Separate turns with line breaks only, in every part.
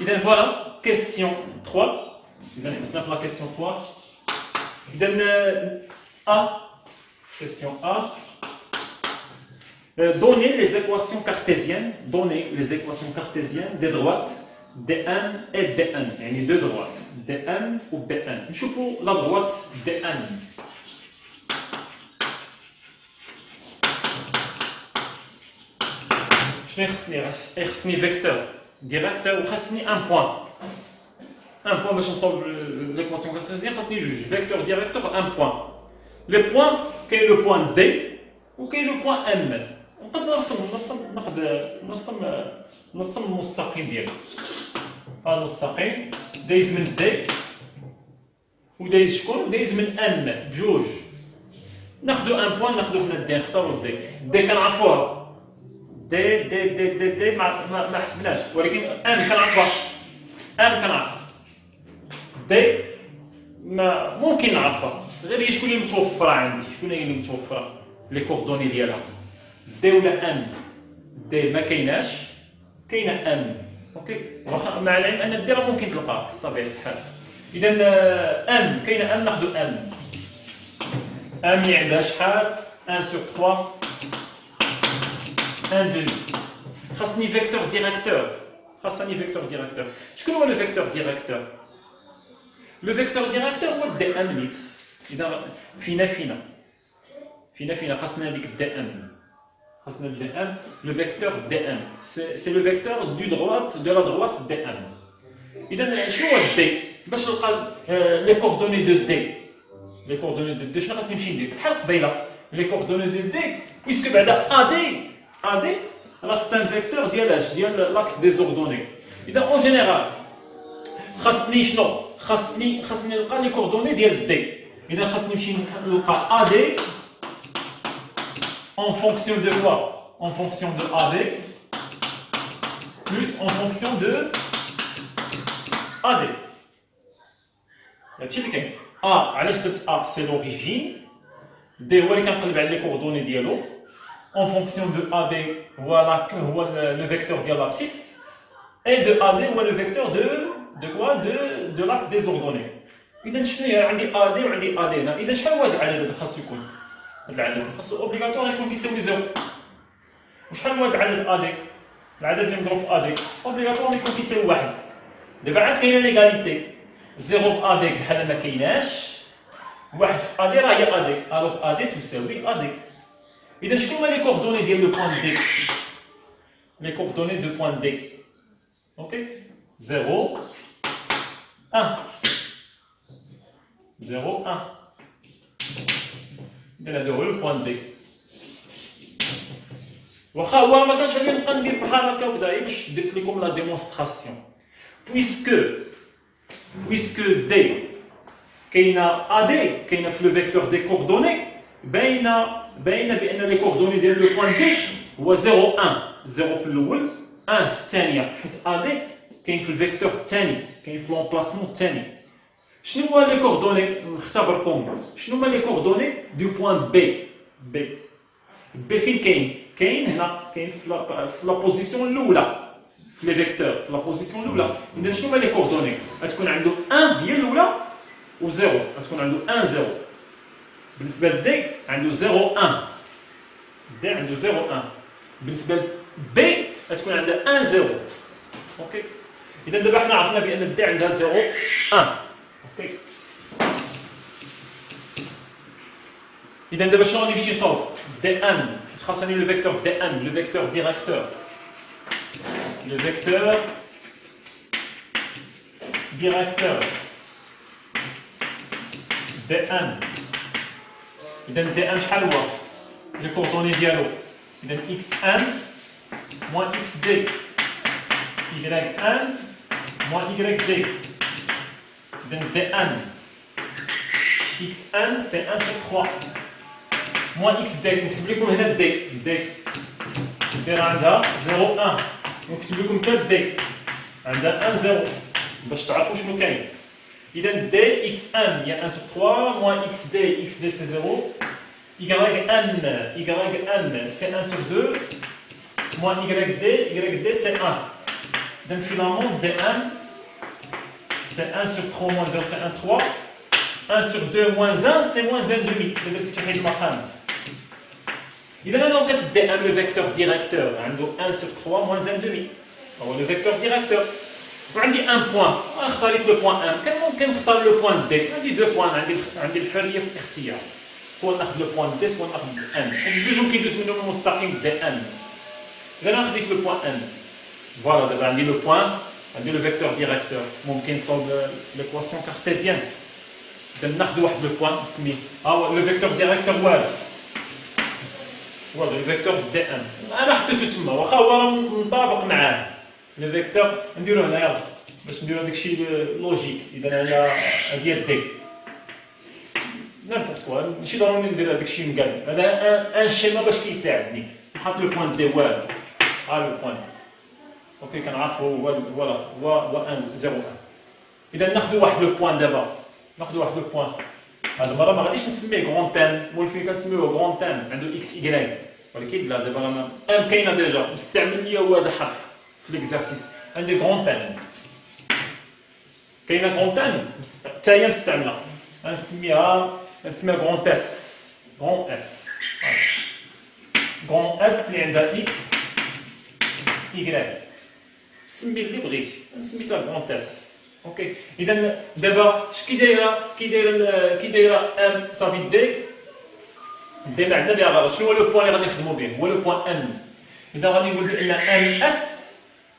إذا voilà, question 3. إذا حسنا في la question 3. إذا A, question A. Donner les équations cartésiennes, des droites dn et dn, يعني deux droites, dn ou bn. نشوفوا la droite dn. شنو يخصني فيكتور ديريكتور وخصني ان بوان باش نصوب ليكواسيون كارتيزيان. خصني جوج فيكتور ديريكتور ان بوان. لو بوان كاين لو بوان دي وكاين لو بوان ام. نقدر نرسم المستقيم ديالو. هذا المستقيم دايز من دي ودايز شكون؟ دايز من ام بجوج. ناخذ ان بوان، ناخذ حنا دي، نختاروا دي كنعرفوها. دي ما حسبناش، ولكن ام كنعرفها. دي ما ممكن نعرفها، غير هي شكون اللي متوفره عندي، شكون هي اللي متوفره لي كوردوني ديالها. دي ولا ام؟ دي ما كايناش، كاينه ام. اوكي، واخا مع العلم ان دي راه ممكن تلقاها بطبيعه الحال. اذا ام كاينه، ام ناخذ ام اللي عندها شحال 1 sur 3 1 demi. خاصني فيكتور ديريكتور. شكون هو لو فيكتور ديريكتور؟ لو فيكتور ديريكتور هو دي ان ميكس. اذا فينا خاصنا هذيك دي ان، خاصنا دي ان. لو فيكتور دي ان سي لو فيكتور دو لا droite دي ان. اذا شنو هو دي؟ باش نلقى لي كوردوني دو دي. شنو خاصني نمشي ندير؟ بحال قبيله لي كوردوني دو دي، بويسكو بعدا ادي راه سي ان فيكتور ديال لاكس دي زوردوني. اذا اون جينيرال خاصني شنو؟ خاصني نلقى لي كوردوني ديال دي. اذا خاصني نمشي نلقى ادي en fonction de quoi? En fonction de AD plus en fonction de AD. هادشي اللي كاين. علاش درت سي لوريجين. دي هو اللي كنقلب على لي كوردوني ديالو. En fonction de AD هو le vecteur ديال l'abscisse et de AD هو le vecteur de quoi? de l'axe des ordonnées. إذا شنو عندي AD وعندي AD هنا. إذا شحال هو هذا العدد اللي خاصو يكون؟ هذا العدد خاصو اوبليغاتوار يكون كيساوي 0. وشحال هو هذا العدد ادي؟ العدد اللي مضروب في ادي اوبليغاتوار يكون كيساوي 1. دابا عاد كاينه ليغاليتي. 0 في ادي بحال ما كايناش، 1 في ادي راه هي ادي، الوغ ادي تساوي ادي. اذا شنو هما لي كوردوني ديال لو بوان دي؟ لي كوردوني دو بوان دي اوكي 0 1 0 1. إذا هذا هو البوان دي. واخا هو ما كانش غادي نبقى ندير بحال هكا وكذا باش درت لكم لا ديمونستراسيون. بويسكو دي كاينه ادي، كاينه في لو فيكتور دي كوردوني، باينه بان لي كوردوني ديال لو بوان دي هو 0 1. 0 في الاول، 1 في الثانيه، حيت ادي كاين في الفيكتور الثاني، كاين في لومبلاسمون الثاني. شنو هو لي كوردوني؟ نختبركم شنو هما لي كوردوني دو بوان بي فين كاين هنا، كاين في لا بوزيسيون الاولى في لي فيكتور، في لا بوزيسيون الاولى. اذا شنو هما لي كوردوني؟ غتكون عنده 1 هي الاولى و 0، غتكون عنده 1 0. بالنسبه لدي عنده 0 1، دي عنده 0 1. بالنسبه لبي غتكون عندها 1 0. اوكي، اذا دابا حنا عرفنا بان دي عندها 0 1. اوكي، اذا دابا شنو غادي نمشي نصاوب؟ دي ان، حيت خاصني لو فيكتور دي ان، لو فيكتور ديريكتور، لو فيكتور ديريكتور دي ان. اذا دي ان شحال هو؟ لي كوردوني ديالو. اذا اكس ان موان اكس دي، y ان موان y دي. إذا dn xn c'est 1 sur 3 moins xd. نكتب لكم هنا d راه عندها 0 1، ونكتب لكم حتى d عندها 1 0 باش تعرفوا شنو كاين. إذا d xn هي 1 sur 3 moins xd c'est 0. yn c'est 1 sur 2 moins yd c'est 1. Donc finalement D1 c'est 1 sur 3 moins 0 c'est 1 3. 1 sur 2 moins 1 c'est moins 1 demi. درتي تحيد المقام. إذا أنا لقيت D1 le vecteur directeur عنده 1 sur 3 moins 1 demi. هو le vecteur directeur. وعندي 1 point. اختاريت le point 1. كان ممكن نختار le point D. عندي 2 points عندي الحرية في الاختيار. سواء ناخذ le point D سواء ناخذ N. حيت جوج كيدوز منهم المستقيم D1. إذا ناخذ ديك le point N. فوالا دابا عندي le point عندي le vecteur directeur. ممكن نصاوب l'équation cartésienne. إذا ناخذ واحد le point نسميه le vecteur directeur والو. voilà le vecteur D1 انا حطيته تما واخا هو مطابق معاه لو فيكتور نديرو هنايا باش نديرو داكشي لوجيك. اذا هذه هي دي نافوت كوا ماشي ضروري ندير داكشي مقاد. هذا ان شيما باش كيساعدني نحط لو بوين دي والو لو بوين اوكي كنعرفو فوالا هو 1 0 1. اذا ناخذ واحد لو بوين دابا ناخذ واحد لو بوين. هذا المره ما غاديش نسميه غران تان مولفين كنسميوه غران تان عنده اكس ايكغيك ولكن لا دابا رانا ام كاينه ديجا مستعمل ليا هو هذا الحرف في ليكزارسيس. عندي غران تان كاينه غران تان حتى هي مستعمله غنسميها غران اس غران اس غران اس اللي عندها اكس ايكغيك سمي اللي بغيتي سميتها غران اس اوكي. اذا دابا اش كي دايره ام صافي دي ما عندنا بها غلط. شنو هو لو بوين اللي غادي نخدمو به؟ هو لو بوين ان. اذا غادي نقول بان ان اس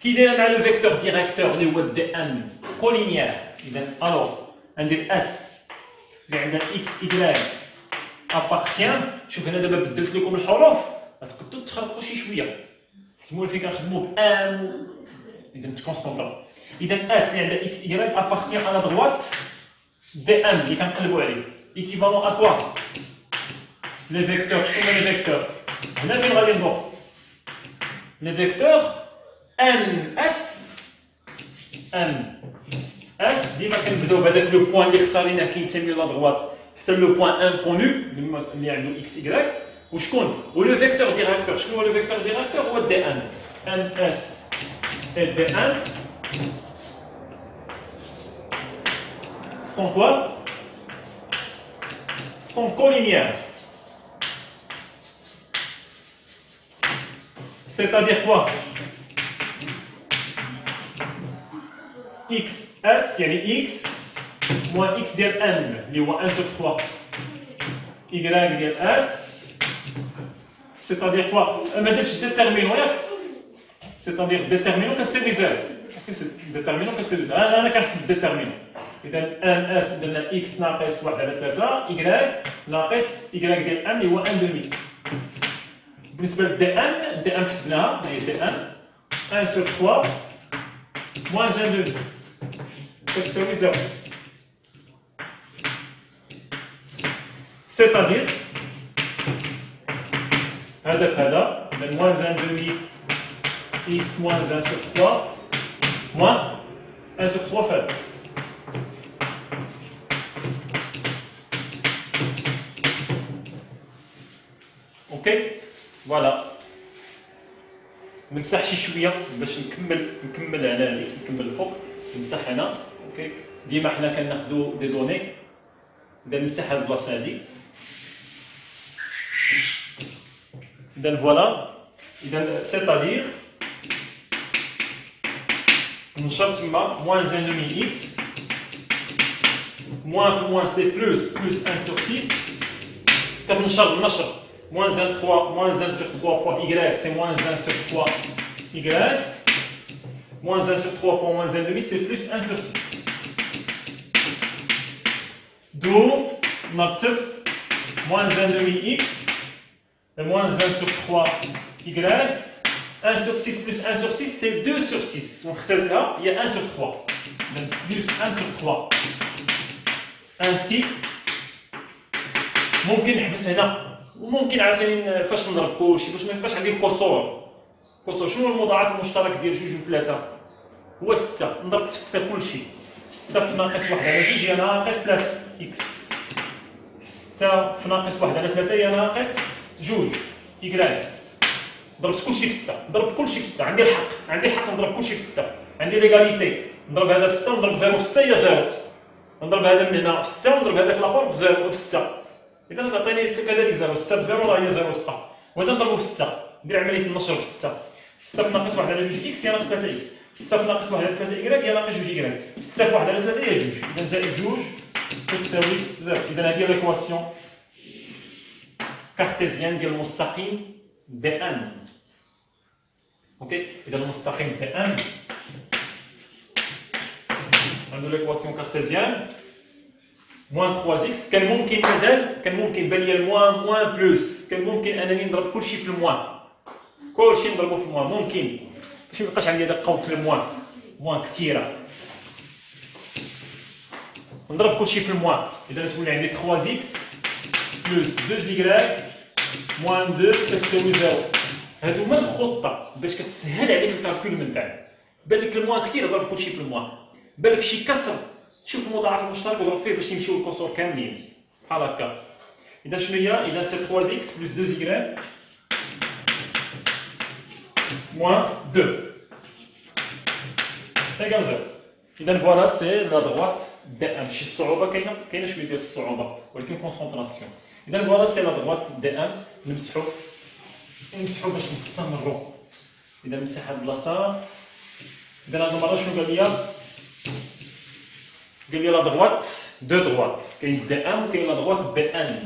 كي دايره مع لو فيكتور ديريكتور اللي هو دي ان كولينيير. اذا الوغ عندي اس اللي عندها اكس ايكغيك ابارتيان. شوف هنا دابا بدلت لكم الحروف غتقدروا تخربقوا شي شويه حيت مولفين كنخدمو بان. اذا تكونسونطرو. إذا اس اللي عندها اكس ايكغيك ابارتيان على droite دي ان اللي كنقلبوا عليه ايكيفالون ا كوا لي فيكتور. شكون هما لي فيكتور؟ هنا فين غادي ندور لي فيكتور ان اس ديما كنبداو بهذاك لو بوين اللي اختاريناه كينتمي لا droite حتى لو بوين انكونو اللي عنده اكس ايكغيك. وشكون؟ ولو فيكتور ديريكتور. شكون هو لو فيكتور ديريكتور؟ هو دي ان اس et D1 sont quoi? Sont collinéaires. C'est-à-dire quoi? XS, يعني X moins X ديال N اللي هو 1 sur 3 Y ديال S. C'est-à-dire quoi? ما درتش déterminant ياك؟ c'est-à-dire déterminant كتساوي زيرو. اوكي déterminant كتساوي زيرو. انا كنحسب déterminant. اذا ان اس درنا اكس ناقص 1 على 3 y ناقص y ديال ام اللي هو 1 دومي. بالنسبه لدي ام حسبناها هي دي ام 1 sur 3 moins 1 دومي كتساوي زيرو. c'est-à-dire هذا في هذا اذا moins 1 دومي x moins 1 sur 3 moins 1 sur 3 فهذا. اوكي فوالا نمسح شي شويه باش نكمل على هذيك نكمل الفوق نمسح هنا. اوكي ديما حنا كناخذوا دي دوني. اذا نمسح هاد البلاصه هادي. اذا فوالا اذا سيتادير نشر تما moins 1 demi x moins في moins c'est plus 1 sur 6 كتنشر النشر moins 1 3 moins 1 sur 3 fois y c'est moins 1 sur 3 y moins 1 sur 3 fois moins 1 demi c'est plus 1 sur 6 d'où نرتب moins 1 demi x et moins 1 sur 3 y 1 sur 6 plus 1 sur 6 c'est 2 sur 6 ونختزلها هي 1 sur 3 donc plus 1 sur 3 ainsi ممكن نحبس هنا وممكن عاوتاني فاش نضرب كلشي باش ما يبقاش عندي الكسور. شنو المضاعف المشترك ديال 2 و 3؟ هو 6. نضرب في 6 كلشي. 6 في ناقص 1 على 2 هي ناقص 3 اكس. 6 في ناقص 1 على 3 هي ناقص 2 y. ضربت كلشي في 6 عندي الحق نضرب كلشي في 6 عندي ليغاليتي نضرب هذا في 6 ونضرب 0 في 6 هي 0 نضرب هذا من هنا في 6 ونضرب هذاك الاخر في 0 في 6 اذا تعطيني كذلك 0 6 ب 0 راه هي 0 تبقى وهذا نضربو في 6 ندير عمليه النشر في 6 6 ناقص 1 على 2 اكس هي ناقص 3 اكس 6 ناقص 1 على 3 y هي ناقص 2 y 6 في 1 على 3 هي 2 اذا زائد 2 تساوي 0 اذا هذه ليكواسيون كارتيزيان ديال المستقيم بي ان اوكي اذا المستقيم بي ان عنده ليكواسيون كارتيزيان موان 3 اكس كان ممكن مازال كان ممكن بان لي الموان بلس كان ممكن انني نضرب كلشي في الموان كلشي نضربو في الموان ممكن باش ما يبقاش عندي هذاك قوت الموان كثيره نضرب كلشي في الموان اذا تولي عندي 3 اكس بلس 2 زيكراك موان 2 كتساوي 0 هادو هما الخطه باش كتسهل عليك الكالكول من بعد بان لك الموان كثير ضرب كلشي في الموان بان لك شي كسر شوف المضاعف المشترك وضرب فيه باش يمشيو الكسور كاملين بحال هكا اذا شنو هي اذا سي 3 اكس بلس 2 زيكراك موان 2 ايكال 0 اذا فوالا سي لا دروات دي ام شي الصعوبه كاينه شويه ديال الصعوبه ولكن كونسونطراسيون اذا فوالا سي لا دروات دي ام نمسحو باش نستمروا اذا نمسح هاد البلاصه اذا هاد المره شنو قال لي لا دروات دو دروات كاين دي ام وكاين لا دروات بي ان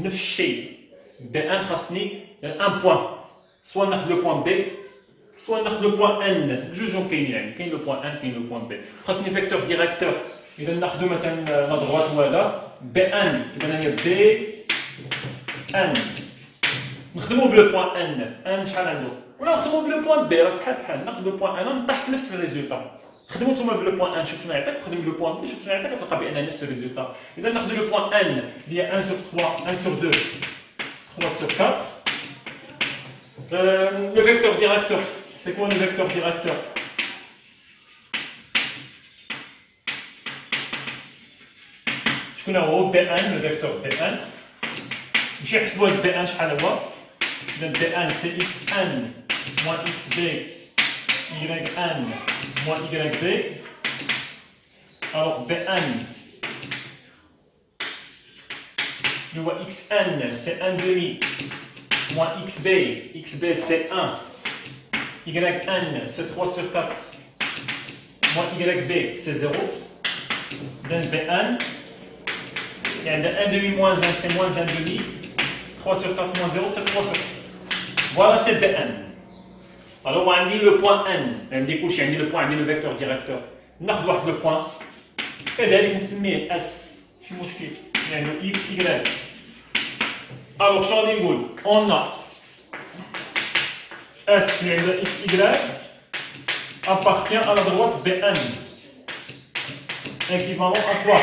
نفس الشيء بي ان خاصني ان بوان سوا ناخذ لو بوان بي سوا ناخذ لو بوان ان بجوجهم كاين كاين لو بوان ان كاين لو بوان بي خاصني فيكتور ديريكتور اذا ناخذ مثلا لا دروات وهذا بي ان اذا هي بي ان نخدمو بلو بوان ان شحال عنده ولا نخدمو بلو بوان بي راه بحال ناخذ لو بوان ان نطيح في نفس الريزولتا خدمو نتوما بلو بوان ان شوف شنو يعطيك خدم بلو بوان بي شوف شنو يعطيك تلقى بان نفس الريزولتا اذا ناخذ لو بوان ان اللي هي 1 sur 3 1 sur 2 3 sur 4 le vecteur directeur c'est quoi le vecteur directeur شكون هو بي ان le vecteur بي ان نمشي نحسبوا هاد بي ان شحال هو اذا بي ان سي اكس ان موان اكس بي y n moins yb alors bn le voit xn c'est 1 demi moins xb c'est 1 yn c'est 3 sur 4 moins yb c'est 0 donc bn il y a 1 demi moins 1 c'est moins 1 demi 3 sur 4 moins 0 c'est 3 sur 4 voilà c'est bn alors عندي لو بوان ان عندي كلشي عندي لو بوان عندي لو فيكتور ديريكتور ناخذ واحد لو بوان كذلك نسميه اس ماشي مشكل يعني اكس y alors شنو غادي نقول on a s اللي عندها اكس y appartient à la droite bn équivalent à quoi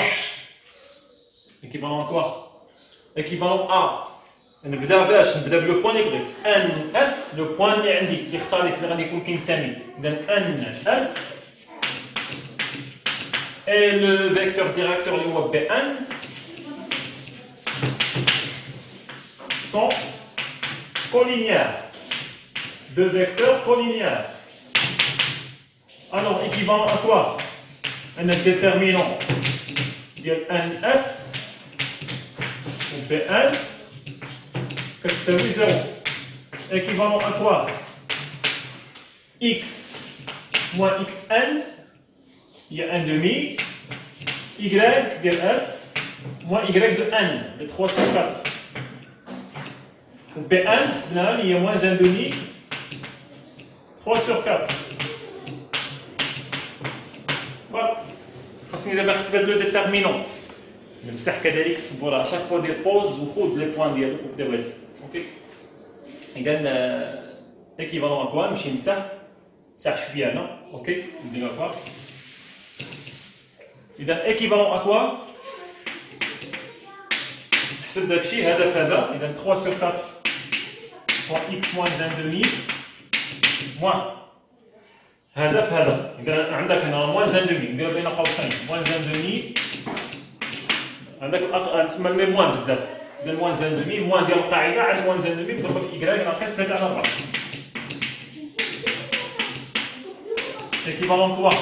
équivalent à نبدا بلو بوان اللي بغيت ان اس لو بوان اللي عندي اللي اختاريت اللي غادي يكون كينتمي اذا ان اس اي لو فيكتور ديريكتور اللي هو بي ان سون collinéaires deux vecteurs collinéaires alors équivalent à quoi un déterminant ديال ان اس و بي ان كتساوي 0 équivalent à quoi x moins xn il y a 1 demi y ديال s moins y de n de 3 sur 4 و bn حسبناها اللي هي moins 1 demi 3 sur 4 فوالا خاصني دابا نحسب هاد لو ديتيرمينون نمسح كذلك السبوره شاك فوا دير بوز وخذ لي بوان ديالك وبدا بغيتي اوكي اذا ايكيفالون اكوا نمشي نمسح شويه هنا اوكي ندير اكوا اذا ايكيفالون اكوا نحسب داكشي هذا فهذا اذا 3 sur 4 fois x moins 1 demi moins هذا فهذا اذا عندك هنا moins 1 demi ندير بين قوسين moins 1 demi عندك تسمى لي موان بزاف اذا موان زان دومي موان ديال القاعده عاد موان زان دومي مضروبه في y ناقص 3 على 4 Équivalent quoi?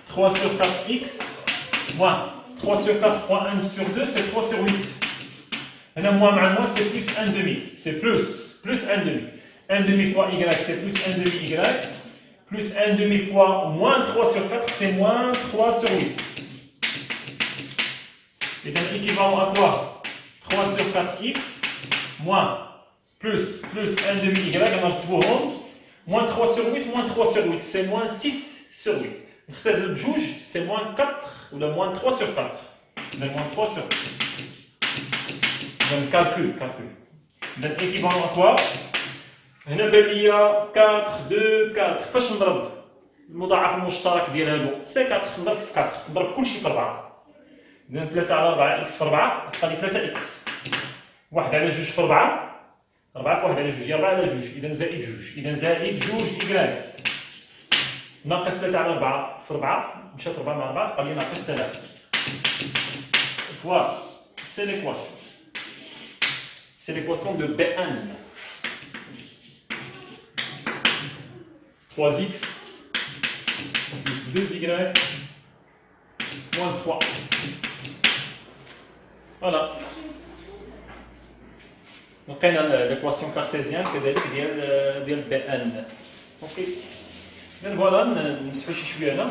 3 sur 4x moins 3 sur 4 moins 1 sur 2, c'est 3 sur 8. Maintenant, moins, c'est plus 1 demi. C'est plus 1 demi. 1 demi fois y, c'est plus 1 demi y. Plus 1 demi fois moins 3 sur 4, c'est moins 3 sur 8. Et donc, équivalent à quoi? 3 sur 4x moins plus 1 demi y, on a le moins 3 sur 8, moins 3 sur 8, c'est moins 6 sur 8. 16 de juge, c'est moins 4 ou moins 3 sur 4. Donc, moins 3 sur 8. Donc, calcul. Donc, équivalent à quoi? هنا بان ليا 4 2 4 فاش نضرب المضاعف المشترك ديال هادو سي 4 نضرب في 4 نضرب كلشي في 4 اذا 3 على 4 اكس في 4 بقى لي 3 اكس 1 على 2 في 4 4 في 1 على 2 4 على 2 اذا زائد 2 اذا زائد 2 إكراك ناقص 3 على 4 في 4 مشات 4 مع 4 بقى لي ناقص 3 فوالا سي ليكواسيون دو بي ان 3x plus 2y moins 3. Voilà. لقينا l'équation cartésienne كذلك ديال BN. اوكي. إذن فوالا نمسحو شي شويه هنا.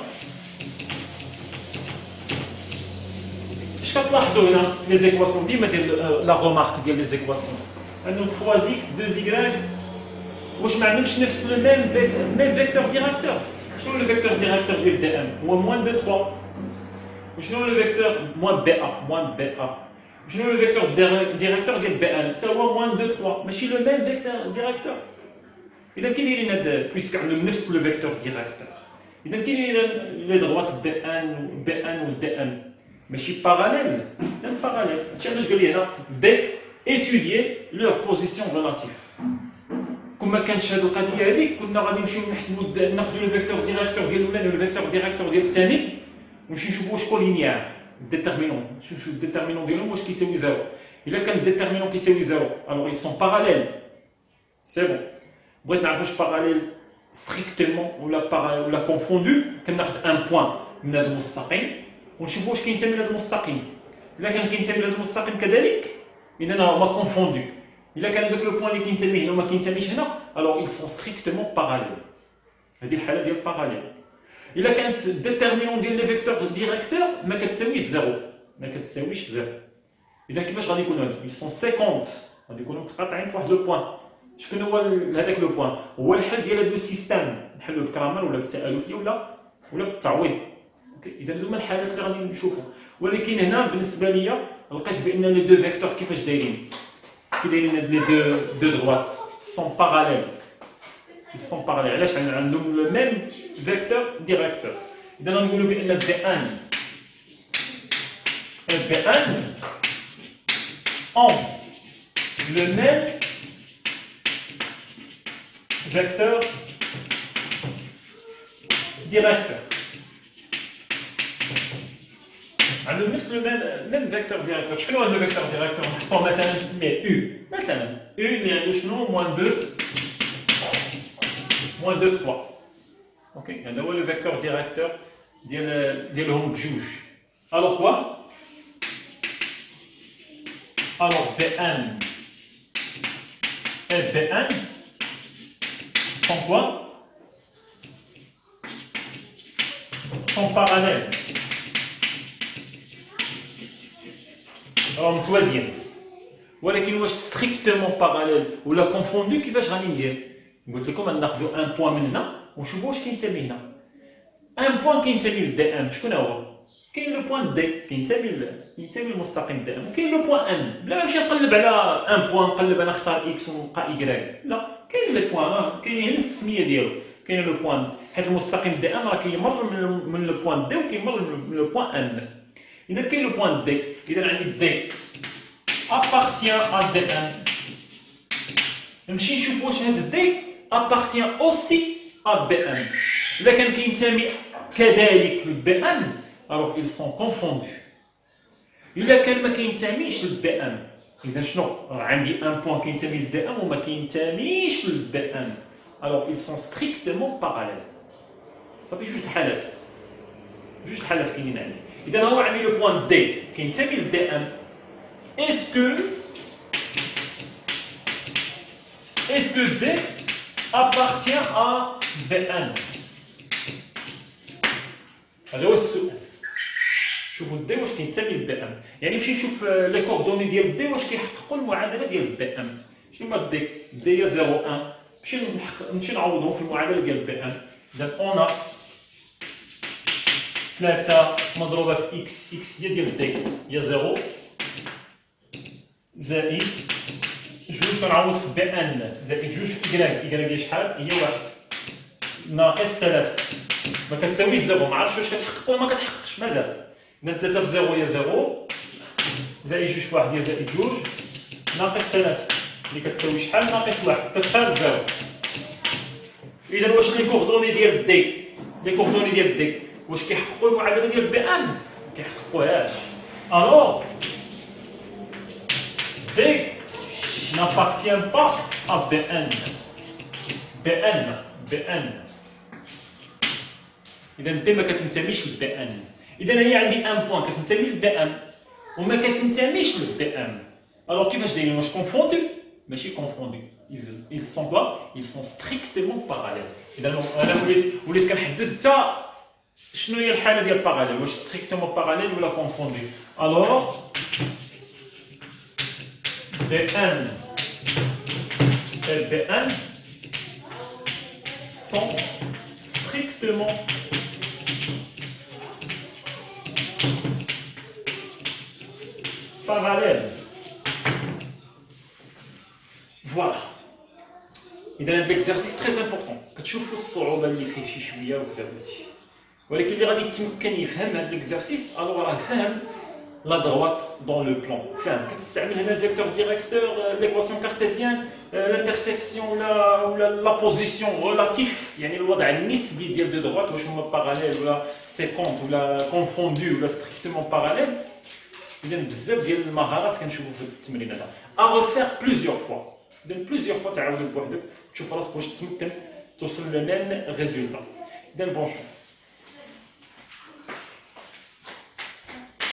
اش كتلاحظوا هنا لي زيكواسيون ديما ديال لا رومارك ديال لي زيكواسيون. عندهم 3x 2y واش ما عندهمش نفس الميم فيكتور ديراكتور. شنو لو فيكتور ديراكتور ديال دي ام؟ هو موان دو 3. وشنو لو فيكتور موان بي ا شنو لو فيكتور ديراكتور ديال بي ان؟ حتى هو موان دو 3 ماشي لو ميم فيكتور ديراكتور. اذا كي دايرين هاد بويسك عندهم نفس لو فيكتور ديراكتور اذا كي دايرين لي دروات بي ان و دي ام ماشي باراليل اذا باراليل. هادشي علاش قال لي هنا بي étudier leur position relative. كون ما كانتش هذه القضيه هذيك كنا غادي نمشيو نحسبوا ناخذوا الفيكتور ديراكتور ديال الاولاني والفيكتور ديراكتور ديال الثاني ونمشيو نشوفوا واش كولينيير ديتيرمينون نشوفوا الديتيرمينون ديالهم واش كيساوي زيرو. الا كان الديتيرمينون كيساوي زيرو الوغ ils sont parallèles سي بون. بغيت نعرف واش باراليل ستريكتومون ولا كونفوندو كناخذ ان بوين من هذا المستقيم ونشوفوا واش كينتمي لهذا المستقيم. الا كان كينتمي لهذا المستقيم كذلك اذا هما كونفوندو. إلا كان هذاك لو بوين اللي كينتمي هنا وما كينتميش هنا alors ils sont strictement parallèles. هذه الحالة ديال باراليل. إلا كان الديتيرمينون ديال لي فيكتور ديراكتور ما كتساويش زيرو إذا كيفاش غادي يكونوا هادو؟ ils sont 50 غادي يكونوا متقاطعين في واحد لو بوين. شكون هو هذاك لو بوين؟ هو الحل ديال هذا السيستم نحلو بالكرامر ولا بالتألفية ولا بالتعويض. اوكي إذا هادو الحالات اللي غادي نشوفوا. ولكن هنا بالنسبة ليا لقيت بأن لي دو فيكتور كيفاش دايرين. Les deux droites sont parallèles. Ils sont parallèles. علاش عندهم le même vecteur directeur. إذا نقولوا بأن B1 et B1 ont le même vecteur directeur. عندهم نفس الميم فيكتور ديراكتور. شنو هو لو فيكتور ديراكتور؟ نحطوه مثلا نسميه او مثلا او اللي عنده شنو موان 2 3. اوكي هذا هو لو فيكتور ديراكتور ديالهم بجوج. الوغ كوا الوغ B1 et B1 sont quoi? Sont parallèles. متوازيين. ولكن واش ستريكتومون باراليل ولا كونفوندو كيفاش غادي ندير؟ قلت لكم غناخذوا ان بوين من هنا ونشوفوا واش كينتمي هنا. ان بوين كينتمي للدي ام شكون هو؟ كاين لو بوين دي كينتمي للمستقيم دي ام وكاين لو بوين ان. بلا ما نمشي نقلب على ان بوين نقلب انا نختار اكس ونبقى ايكغيك لا كاين لي بوين كاينين السميه ديالو. كاين لو بوين حيت المستقيم دي ام راه كيمر من لو بوين دي وكيمر من لو بوين ان. إذا كاين لو بوين دي إذا عندي دي appartient à D1 نمشي نشوف واش هاد دي appartient aussi à B1. إلا كان كينتمي كذلك ل B1 alors ils sont confondus. إلا كان ما كينتميش ل B1 إذا شنو؟ عندي ان بوين كينتمي ل D1 وما كينتميش ل B1 alors ils sont strictement parallèles. صافي جوج الحالات كاينين عندي. اذا هو عندي لو بوان دي كينتمي للدي ام. Est-ce que D appartient à Bn؟ هذا هو السؤال. شوفوا الدي واش كينتمي للبي ام، يعني نمشي نشوف لي كوردوني ديال الدي واش كيحققوا المعادله ديال البي ام. شنو هما الدي؟ دي هي 0 1، نمشي نعوضهم في المعادله ديال البي ام. اذا اون 3 مضروبه في اكس، اكس هي ديال الدي هي 0 زائد جوج كنعوض في بي ان زائد جوج في إكراك، إكراك هي شحال؟ هي 1 ناقص 3 ما كتساويش 0. ما عرفتش واش كتحقق ولا ما كتحققش مازال. إذا 3 ب 0 هي 0 زائد جوج في 1 هي زائد جوج ناقص 3 اللي كتساوي شحال؟ ناقص 1 كتخالف 0. إذا واش لي كوردوني ديال دي، واش كيحققوا المعادله ديال بي ان؟ ما كيحققوهاش. الوغ دي n'appartient pas à Bn. إذا دي ما كتنتميش للبي ان. إذا هي عندي ان بوان كتنتمي للبي ام وما كتنتميش للبي ام. الوغ كيفاش دايرين؟ واش كونفوندو؟ ماشي كونفوندو. ils sont quoi؟ ils sont strictement parallèles. إذا أنا وليت كنحدد حتى شنو هي الحالة ديال باراليل، واش strictement parallèle ولا كونفوندو. الوغ Dn et Bn sont strictement parallèles. Voilà. إذا هذا l'exercice très important. كتشوفوا الصعوبة اللي فيه شي شوية وكذا هادشي. ولكن اللي غادي يتمكن يفهم هذا l'exercice الوغ راه فاهم la droite dans le plan. فاهم كتستعمل هنا الفيكتور ديريكتور، ليكواسيون كارتيزيان، الانترسيكسيون ولا لا بوزيسيون ريلاتيف، يعني الوضع النسبي ديال دو دروات واش هما باراليل ولا سيكونت ولا كونفوندو ولا ستريكتومون باراليل. اذا بزاف ديال المهارات كنشوفوا في هذا التمرين هذا ا ريفير بليزيور فوا. اذا بليزيور فوا تعاود بوحدك تشوف راسك واش تمكن توصل لو ميم ريزولتا. اذا بون شونس.